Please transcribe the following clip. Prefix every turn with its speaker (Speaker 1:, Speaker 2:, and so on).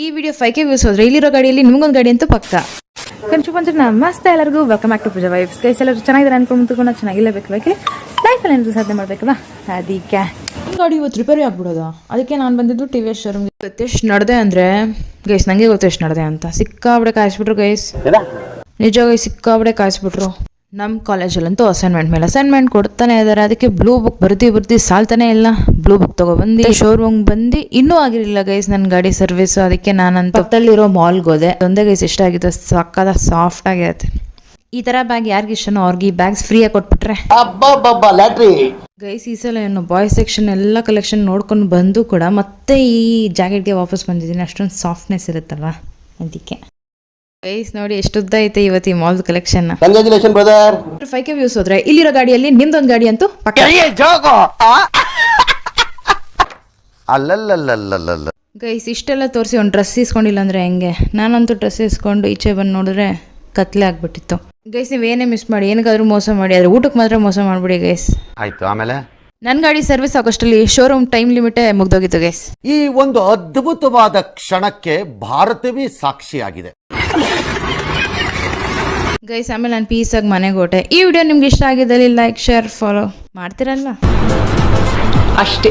Speaker 1: ಈ video 5K views ಹೋದ್ರೆ ಇಲ್ಲಿರೋ ಗಾಡಿಯಲ್ಲಿ ನಿಮ್ಗೊಂದು ಗಾಡಿ ಅಂತೂ ಪಕ್ಕ. ಕನ್ಸು ನಮಸ್ತೆ ಎಲ್ಲರಿಗೂ, welcome back to Pooja vibes. Guys ಎಲ್ಲರೂ ಚೆನ್ನಾಗಿದ್ದಾರೆ ಅನ್ಕೊಂಡು ಚೆನ್ನಾಗಿಲ್ಲಬೇಕು ಲೈಫಲ್ಲಿ ಏನಾದರೂ ಸಾಧನೆ ಮಾಡಬೇಕಲ್ಲ, ಅದಕ್ಕೆ ಗಾಡಿ ಇವತ್ತು ರಿಪೇರಿ ಆಗ್ಬಿಡೋದು. ಅದಕ್ಕೆ ನಾನು ಬಂದಿದ್ದು TVS ಶೋರೂಮ್ಗೆ. ಎಷ್ಟು ನಡೆದೆ ಅಂದರೆ ಗೈಸ್, ನನಗೆ ಗೊತ್ತು ಎಷ್ಟು ನಡೆದೆ ಅಂತ. ಸಿಕ್ಕಾಬಡೆ ಕಾಯಿಸ್ಬಿಟ್ರು ಗೈಸ್, ನಿಜ ಗೈಸ್, ಸಿಕ್ಕಾಬಡೆ ಕಾಯಿಸ್ಬಿಟ್ರು. ನಮ್ಮ ಕಾಲೇಜಲ್ಲಂತೂ ಅಸೈನ್ಮೆಂಟ್ ಕೊಡ್ತಾನೆ ಇದ್ದಾರೆ. ಅದಕ್ಕೆ ಬ್ಲೂ ಬುಕ್ ಬರ್ದು ಸಾಲ್ತಾನೆ ಇಲ್ಲ. ಬ್ಲೂ ಬುಕ್ ತೊಗೊಬಂದು ಶೋರೂಮ್ ಬಂದು ಇನ್ನೂ ಆಗಿರಲಿಲ್ಲ ಗೈಸ್ ನನ್ನ ಗಾಡಿ ಸರ್ವಿಸ್. ಅದಕ್ಕೆ ನಾನಂತ ಪಕ್ಕದಲ್ಲಿರೋ ಮಾಲ್ಗೆ ಹೋದೆ. ಒಂದೇ ಗೈಸ್ ಇಷ್ಟ ಆಗಿತ್ತು, ಸಕ್ಕದ ಸಾಫ್ಟ್ ಆಗಿರುತ್ತೆ. ಈ ಥರ ಬ್ಯಾಗ್ ಯಾರಿಗೆ ಇಷ್ಟನೋ ಅವ್ರಿಗೆ ಈ ಬ್ಯಾಗ್ಸ್ ಫ್ರೀಯಾಗಿ ಕೊಟ್ಬಿಟ್ರೆ ಗೈಸ್. ಈ ಸಲ ಏನು ಬಾಯ್ಸ್ ಸೆಕ್ಷನ್ ಎಲ್ಲ ಕಲೆಕ್ಷನ್ ನೋಡ್ಕೊಂಡು ಬಂದು ಕೂಡ ಮತ್ತೆ ಈ ಜಾಕೆಟ್ಗೆ ವಾಪಸ್ ಬಂದಿದ್ದೀನಿ. ಅಷ್ಟೊಂದು ಸಾಫ್ಟ್ನೆಸ್ ಇರುತ್ತಲ್ವ, ಅದಕ್ಕೆ ಗೈಸ್ ನೋಡಿ ಎಷ್ಟು ಉದ್ದ ಐತೆ ಇವತ್ತು ಈ ಮಾಲ್ ಕಲೆಕ್ಷನ್. 5K ವ್ಯೂಸ್ ಹೋದ್ರೆ ಇಲ್ಲಿರೋ ಗಾಡಿಯಲ್ಲಿ ನಿಮ್ದೊಂದು ಗಾಡಿ ಅಂತೂ ಪಕ್ಕ. ಗೈಸ್ ಇಷ್ಟೆಲ್ಲ ತೋರಿಸಿ ಒಂದು ಡ್ರೆಸ್ ಇಸ್ಕೊಂಡಿಲ್ಲ ಅಂದ್ರೆ ಹೆಂಗೆ? ನಾನಂತೂ ಡ್ರೆಸ್ ಇಸ್ಕೊಂಡು ಈಚೆ ಬಂದು ನೋಡಿದ್ರೆ ಕತ್ಲೆ ಆಗ್ಬಿಟ್ಟಿತ್ತು. ಗೈಸ್ ನೀವು ಏನೇ ಮಿಸ್ ಮಾಡಿ, ಏನಕ್ಕಾದ್ರೂ ಮೋಸ ಮಾಡಿ, ಆದ್ರೆ ಊಟಕ್ಕೆ ಮಾತ್ರ ಮೋಸ ಮಾಡ್ಬಿಡಿ ಗೈಸ್.
Speaker 2: ಆಯ್ತು. ಆಮೇಲೆ
Speaker 1: ನನ್ನ ಗಾಡಿ ಸರ್ವಿಸ್ ಆಗೋಷ್ಟರಲ್ಲಿ ಶೋರೂಮ್ ಟೈಮ್ ಲಿಮಿಟೇ ಮುಗ್ದೋಗಿತ್ತು ಗೈಸ್.
Speaker 2: ಈ ಒಂದು ಅದ್ಭುತವಾದ ಕ್ಷಣಕ್ಕೆ ಭಾರತವೇ ಸಾಕ್ಷಿಯಾಗಿದೆ
Speaker 1: ಗೈಸ್. ಆಮೇಲೆ ನಾನು ಪೀಸಾಗಿ ಮನೆಗೆ ಹೊರಟೆ. ಈ ವಿಡಿಯೋ ನಿಮ್ಗೆ ಇಷ್ಟ ಆಗಿದ್ದಲ್ಲಿ ಲೈಕ್, ಶೇರ್, ಫಾಲೋ ಮಾಡ್ತೀರಲ್ವಾ?
Speaker 3: ಅಷ್ಟೇ.